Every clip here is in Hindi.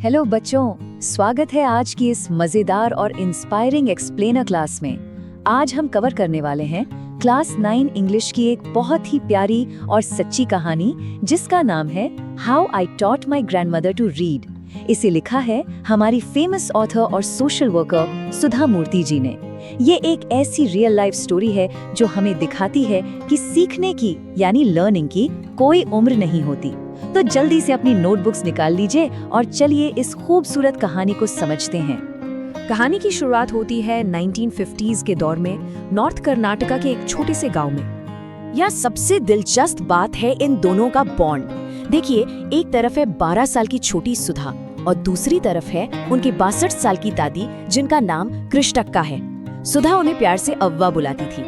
हेलो बच्चों, स्वागत है आज की इस मजेदार और इंस्पायरिंग एक्सप्लेनर क्लास में। आज हम कवर करने वाले हैं क्लास 9 इंग्लिश की एक बहुत ही प्यारी और सच्ची कहानी जिसका नाम है how I taught my grandmother to read. इसे लिखा है हमारी फेमस ऑथर और सोशल वर्कर सुधा मूर्ति जी ने। ये एक ऐसी रियल लाइफ स्टोरी है जो हमें दिखाती है कि सीखने की यानी लर्निंग की कोई उम्र नहीं होती। तो जल्दी से अपनी नोटबुक्स निकाल लीजिए और चलिए इस खूबसूरत कहानी को समझते हैं। कहानी की शुरुआत होती है 1950s के दौर में नॉर्थ कर्नाटका के एक छोटे से गांव में। यह सबसे दिलचस्प बात है इन दोनों का बॉन्ड। देखिए, एक तरफ है 12 साल की छोटी सुधा और दूसरी तरफ है उनकी 62 साल की दादी जिनका नाम कृष्टक्का है। सुधा उन्हें प्यार से अव्वा बुलाती थी।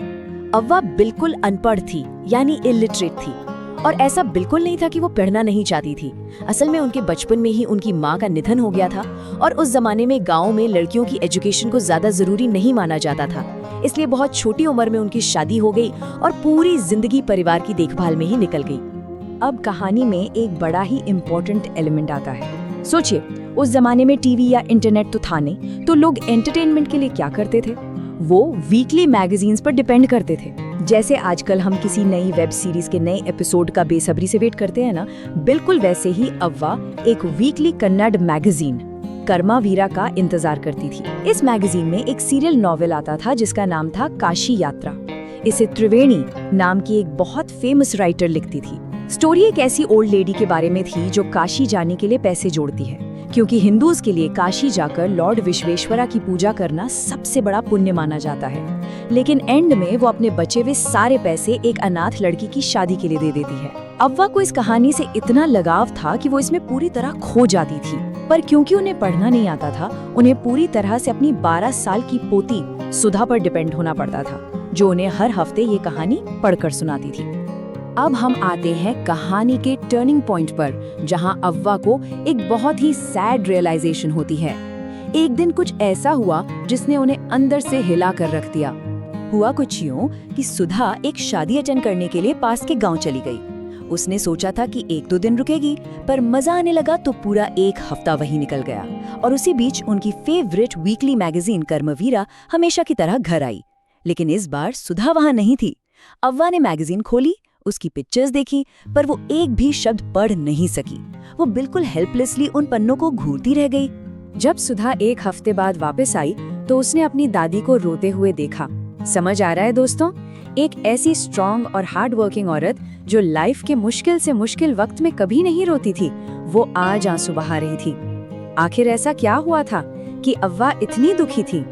अव्वा बिल्कुल अनपढ़ थी यानी इलिटरेट थी और ऐसा बिल्कुल नहीं था कि वो पढ़ना नहीं चाहती थी। असल में उनके बचपन में ही उनकी माँ का निधन हो गया था और उस जमाने में गांव में लड़कियों की एजुकेशन को ज्यादा जरूरी नहीं माना जाता था, इसलिए बहुत छोटी उम्र में उनकी शादी हो गई और पूरी जिंदगी परिवार की देखभाल में ही निकल गई। अब कहानी में एक बड़ा ही इम्पोर्टेंट एलिमेंट आता है। सोचिए, उस जमाने में टीवी या इंटरनेट तो था नहीं, तो लोग एंटरटेनमेंट के लिए क्या करते थे? वो वीकली मैगजीन्स पर डिपेंड करते थे। जैसे आजकल हम किसी नई वेब सीरीज के नए एपिसोड का बेसब्री से वेट करते हैं ना, बिल्कुल वैसे ही अव्वा एक वीकली कन्नड़ मैगजीन कर्मा वीरा का इंतजार करती थी। इस मैगजीन में एक सीरियल नॉवेल आता था जिसका नाम था काशी यात्रा। इसे त्रिवेणी नाम की एक बहुत फेमस राइटर लिखती थी। स्टोरी एक ऐसी ओल्ड लेडी के बारे में थी जो काशी जाने के लिए पैसे जोड़ती है, क्योंकि हिंदूज के लिए काशी जाकर लॉर्ड विश्वेश्वरा की पूजा करना सबसे बड़ा पुण्य माना जाता है। लेकिन एंड में वो अपने बचे हुए सारे पैसे एक अनाथ लड़की की शादी के लिए दे देती है। अव्वा को इस कहानी से इतना लगाव था कि वो इसमें पूरी तरह खो जाती थी, पर क्योंकि उन्हें पढ़ना नहीं आता था, उन्हें पूरी तरह से अपनी 12 साल की पोती सुधा पर डिपेंड होना पड़ता था, जो उन्हें हर हफ्ते ये कहानी पढ़कर सुनाती थी। अब हम आते हैं कहानी के टर्निंग पॉइंट पर, जहां अव्वा को एक बहुत ही सैड रियलाइजेशन होती है। एक दिन कुछ ऐसा हुआ जिसने उन्हें अंदर से हिला कर रख दिया। हुआ कुछ यूं कि सुधा एक शादी अटेंड करने के लिए पास के गांव चली गई। उसने सोचा था कि 1-2 दिन रुकेगी, पर मजा आने लगा तो पूरा 1 हफ्ता वहीं निकल गया। और उसी बीच उनकी फेवरेट वीकली मैगजीन कर्मवीरा हमेशा की तरह घर आई। लेकिन इस बार सुधा वहां नहीं थी। अव्वा ने मैगजीन खोली, उसकी पिक्चर्स देखी, पर वो एक भी शब्द पढ़ नहीं सकी। वो बिल्कुल हेल्पलेसली उन पन्नों को घूरती रह गई। जब सुधा 1 हफ्ते बाद वापस आई तो उसने अपनी दादी को रोते हुए देखा। समझ आ रहा है दोस्तों? एक ऐसी स्ट्रॉन्ग और हार्ड वर्किंग औरत जो लाइफ के मुश्किल से मुश्किल वक्त में कभी नहीं रोती थी, वो आज आंसू बहा रही थी। आखिर ऐसा क्या हुआ था कि अव्वा इतनी दुखी थी?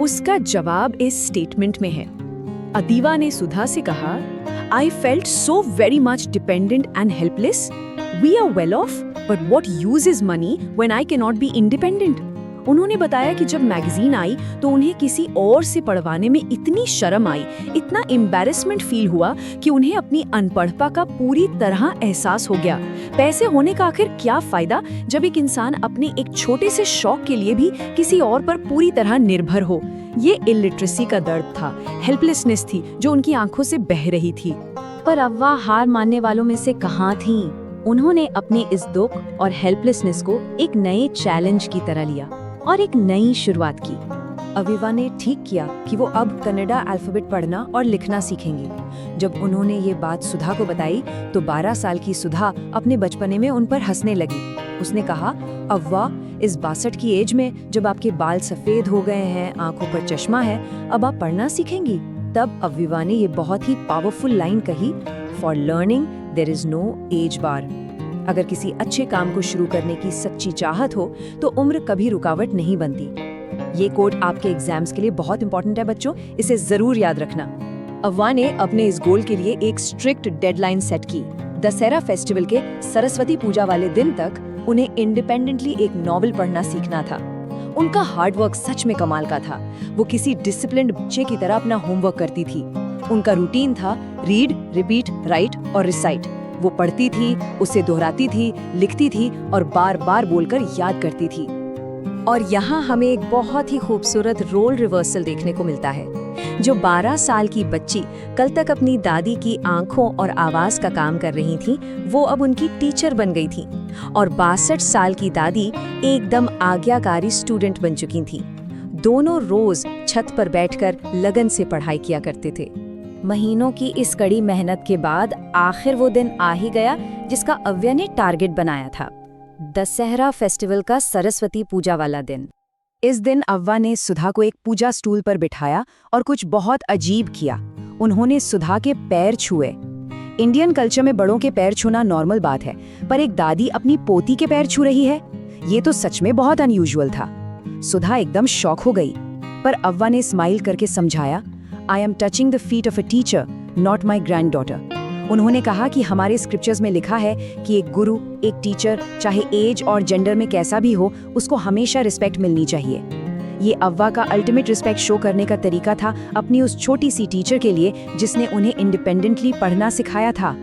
उसका जवाब इस स्टेटमेंट में है। अदीवा ने सुधा से कहा, I felt so very much dependent and helpless. We are well off, but what use is money when I cannot be independent? उन्होंने बताया कि जब मैगजीन आई तो उन्हें किसी और से पढ़वाने में इतनी शर्म आई, इतना एम्बैरेसमेंट फील हुआ कि उन्हें अपनी अनपढ़ता का पूरी तरह एहसास हो गया। पैसे होने का आखिर क्या फायदा जब एक इंसान अपने एक छोटे से शौक के लिए भी किसी और पर पूरी तरह निर्भर हो। ये इलिटरेसी का दर्द था, हेल्पलेसनेस थी जो उनकी आंखों से बह रही थी। पर अव्वा हार मानने वालों में से कहाँ थी? उन्होंने अपने इस दुख और हेल्पलेसनेस को एक नए चैलेंज की तरह लिया और एक नई शुरुआत की। अविवा ने ठीक किया कि वो अब कन्नड़ा अल्फाबेट पढ़ना और लिखना सीखेंगी। जब उन्होंने ये बात सुधा को बताई तो 12 साल की सुधा अपने बचपने में उन पर हंसने लगी। उसने कहा, अव्वा, इस 62 की एज में जब आपके बाल सफेद हो गए हैं, आंखों पर चश्मा है, अब आप पढ़ना सीखेंगी? तब अविवा ने ये बहुत ही पावरफुल लाइन कही, for learning there is no age bar. अगर किसी अच्छे काम को शुरू करने की सच्ची चाहत हो तो उम्र कभी रुकावट नहीं बनती। ये कोट आपके एग्जाम्स के लिए बहुत इंपॉर्टेंट है बच्चों, इसे जरूर याद रखना। अव्वा ने अपने इस गोल के लिए एक स्ट्रिक्ट डेडलाइन सेट की। दशहरा फेस्टिवल के सरस्वती पूजा वाले दिन तक उन्हें इंडिपेंडेंटली एक नॉवेल पढ़ना सीखना था। उनका हार्डवर्क सच में कमाल का था। वो किसी डिसिप्लिन्ड बच्चे की तरह अपना होमवर्क करती थी। उनका रूटीन था रीड, रिपीट, राइट और रिसाइट। वो पढ़ती थी, उसे दोहराती थी, लिखती थी और बार बार बोलकर याद करती थी। और यहाँ हमें एक बहुत ही खूबसूरत रोल रिवर्सल देखने को मिलता है। जो 12 साल की बच्ची कल तक अपनी दादी की आंखों और आवाज का काम कर रही थी, वो अब उनकी टीचर बन गई थी। और 62 साल की दादी एकदम आज्ञाकारी स्टूडेंट बन चुकी थी। दोनों रोज छत पर बैठकर लगन से पढ़ाई किया करते थे। महीनों की इस कड़ी मेहनत के बाद आखिर वो दिन आ ही गया जिसका अव्या ने टारगेट बनाया था, दशहरा फेस्टिवल का सरस्वती पूजा वाला दिन। इस दिन अव्वा ने सुधा को एक पूजा स्टूल पर बिठाया और कुछ बहुत अजीब किया। उन्होंने सुधा के पैर छुए। इंडियन कल्चर में बड़ों के पैर छूना नॉर्मल बात है, पर एक दादी अपनी पोती के पैर छू रही है, ये तो सच में बहुत अनयूजुअल था। सुधा एकदम शॉक हो गई, पर अव्वा ने स्माइल करके समझाया, I am touching the feet of a teacher, not my grand daughter. उन्होंने कहा कि हमारे स्क्रिप्चर्स में लिखा है कि एक गुरु, एक टीचर, चाहे एज और जेंडर में कैसा भी हो, उसको हमेशा रिस्पेक्ट मिलनी चाहिए। ये अव्वा का अल्टीमेट रिस्पेक्ट शो करने का तरीका था अपनी उस छोटी सी टीचर के लिए जिसने उन्हें इंडिपेंडेंटली पढ़ना सिखाया था।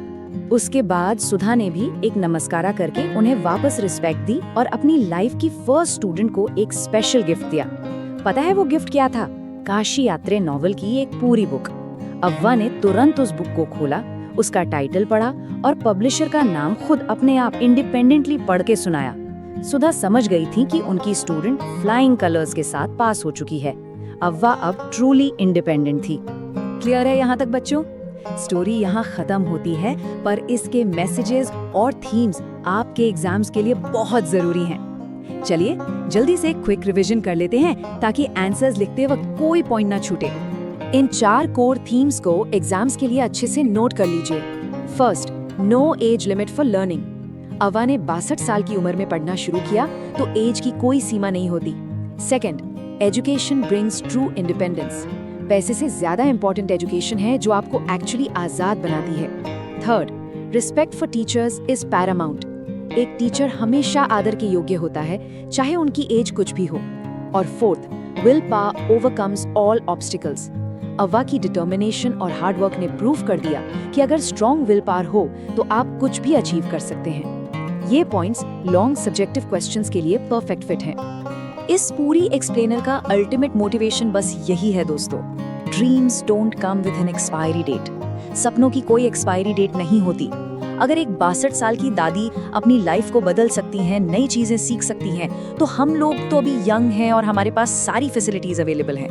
उसके बाद सुधा ने भी एक नमस्कारा करके उन्हें वापस रिस्पेक्ट दी और अपनी लाइफ की फर्स्ट स्टूडेंट को एक स्पेशल गिफ्ट दिया। पता है वो गिफ्ट क्या था? काशी यात्रे नॉवल की एक पूरी बुक। अव्वा ने तुरंत उस बुक को खोला, उसका टाइटल पढ़ा और पब्लिशर का नाम खुद अपने आप इंडिपेंडेंटली पढ़ के सुनाया। सुधा समझ गई थी कि उनकी स्टूडेंट फ्लाइंग कलर्स के साथ पास हो चुकी है। अव्वा अब ट्रूली इंडिपेंडेंट थी। क्लियर है यहाँ तक बच्चों? स्टोरी यहाँ खत्म होती है, पर इसके मैसेजेस और थीम्स आपके एग्जाम्स के लिए बहुत जरूरी हैं। चलिए जल्दी से क्विक रिवीजन कर लेते हैं ताकि आंसर्स लिखते वक्त कोई पॉइंट ना छूटे। इन 4 कोर थीम्स को एग्जाम्स के लिए अच्छे से नोट कर लीजिए। First, no age limit for learning. Avva ने 62 साल की उम्र में पढ़ना शुरू किया तो एज की कोई सीमा नहीं होती। Second, education brings true independence. पैसे से ज्यादा इंपॉर्टेंट एजुकेशन है जो आपको एक्चुअली आजाद बनाती है। Third, respect for teachers is Paramount. एक टीचर हमेशा आदर के योग्य होता है, चाहे उनकी एज कुछ भी हो। और fourth, will power overcomes all obstacles. Avva की डिटर्मिनेशन और हार्डवर्क ने प्रूव कर दिया कि अगर स्ट्रॉन्ग विल पावर हो तो आप कुछ भी अचीव कर सकते हैं। ये पॉइंट्स लॉन्ग सब्जेक्टिव क्वेश्चंस के लिए परफेक्ट फिट हैं। इस पूरी एक्सप्लेनर का अल्टीमेट मोटिवेशन बस यही है दोस्तों, dreams don't come with an expiry date. सपनों की कोई एक्सपायरी डेट नहीं होती। अगर एक 62 साल की दादी अपनी लाइफ को बदल सकती हैं, नई चीजें सीख सकती हैं, तो हम लोग तो अभी यंग हैं और हमारे पास सारी फैसिलिटीज अवेलेबल हैं।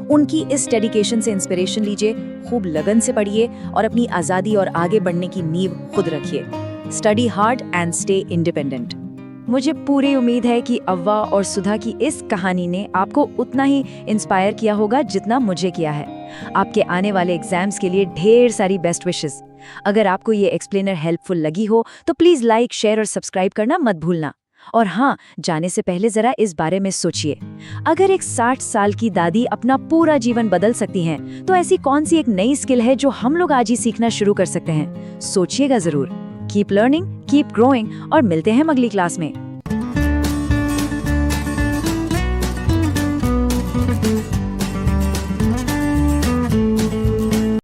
उनकी इस डेडिकेशन से इंस्पिरेशन लीजिए, खूब लगन से पढ़िए और अपनी आज़ादी और आगे बढ़ने की नींव खुद रखिए। Study hard and stay independent. मुझे पूरी उम्मीद है कि अव्वा और सुधा की इस कहानी ने आपको उतना ही इंस्पायर किया होगा जितना मुझे किया है। आपके आने वाले एग्जाम्स के लिए ढेर सारी बेस्ट विशेस। अगर आपको ये एक्सप्लेनर हेल्पफुल लगी हो तो प्लीज़ लाइक, शेयर और सब्सक्राइब करना मत भूलना। और हाँ, जाने से पहले जरा इस बारे में सोचिए, अगर एक 60 साल की दादी अपना पूरा जीवन बदल सकती हैं, तो ऐसी कौन सी एक नई स्किल है जो हम लोग आज ही सीखना शुरू कर सकते हैं? सोचिएगा जरूर। कीप लर्निंग, कीप ग्रोइंग और मिलते हैं अगली क्लास में।